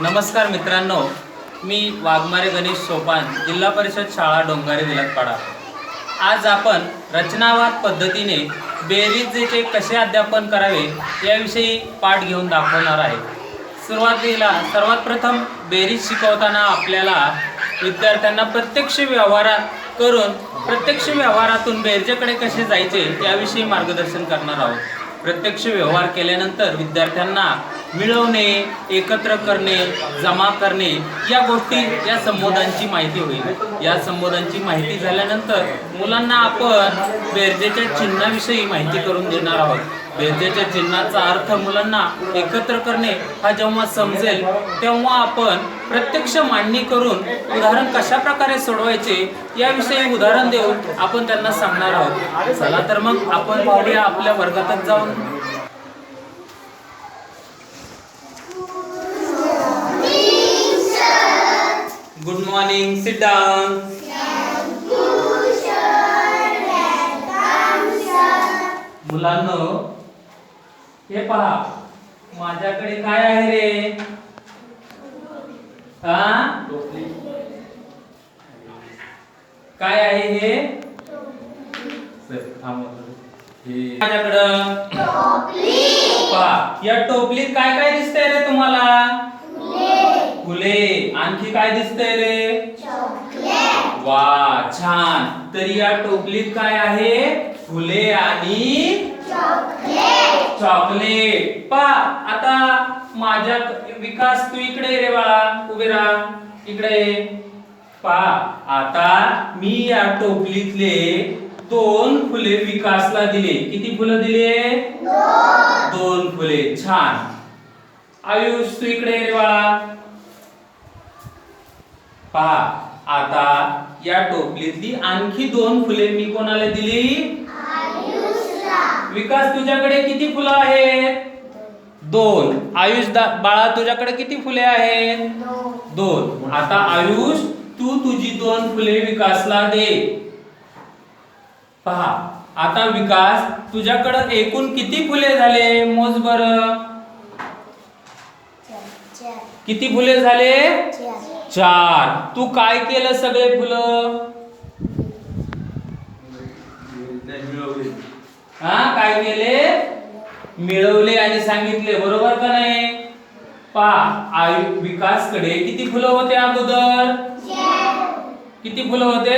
नमस्कार मित्रांनो, मी वाघमारे गणेश सोपान, जिल्हा परिषद शाळा डोंगारे विलकपाडा। आज आपण रचनावाद पद्धतीने बेरीजचे कसे अध्यापन करावे याविषयी पाठ घेऊन दाखवणार आहे। सर्वात प्रथम बेरीज शिकवताना आपल्याला विद्यार्थ्यांना प्रत्यक्ष व्यवहारातून बेरजेकडे कसे जायचे याविषयी मार्गदर्शन करणार आहोत। प्रत्यक्ष व्यवहार केल्यानंतर विद्यार्थ्यांना मिळवणे, एकत्र करणे, जमा करणे या गोष्टी, या संबोधांची माहिती होईल। या संबोधांची माहिती झाल्यानंतर मुलांना आपण बेरजेच्या चिन्हाविषयी माहिती करून देणार आहोत। बेरजेच्या चिन्हाचा अर्थ मुलांना एकत्र करणे हा जेव्हा समजेल तेव्हा आपण प्रत्यक्ष मांडणी करून उदाहरण कशा प्रकारे सोडवायचे याविषयी उदाहरण देऊन आपण त्यांना सांगणार आहोत। चला तर मग आपण पाहूया आपल्या वर्गातच जाऊन। Good morning, sit down. मुलांनो, हे पहा, माझ्याकडे काय आहे रे? काय आहे हे? माझ्याकडं पहा, या टोपलीत काय काय दिसतंय रे तुम्हाला? फुले। आणखी काय दिसतंय रे? वा, छान। तर या टोपलीत काय आहे? फुले आणि चॉकलेट। पहा, आता माझ्या विकास, तू इकडे रे बाळा, उभे राहा इकडे। पहा, आता मी या टोपलीतले 2 फुले विकासला दिले। किती फुलं दिले? 2 फुले। छान। आयुष, तू इकडे रे बाळा। पहा, आता या टोपलीतली आणखी 2 फुले मी कोणाला दिली? विकास, तुझ्याकडे किती फुलं आहेत? 2। आयुष बाळा, तुझ्याकडे किती फुले आहेत? 2। आता आयुष, तू तुझी 2 फुले विकासला दे। पहा, आता विकास, तुझ्याकडे एकूण किती फुले झाले? मोज बरं। किती फुले झाले? 4। तू काय केलं? सगळे फुलं काय केले? मिळवले आणि सांगितले, बरोबर का नाही? पहा, विकास कडे किती फुलं होते अगोदर? किती फुलं होते?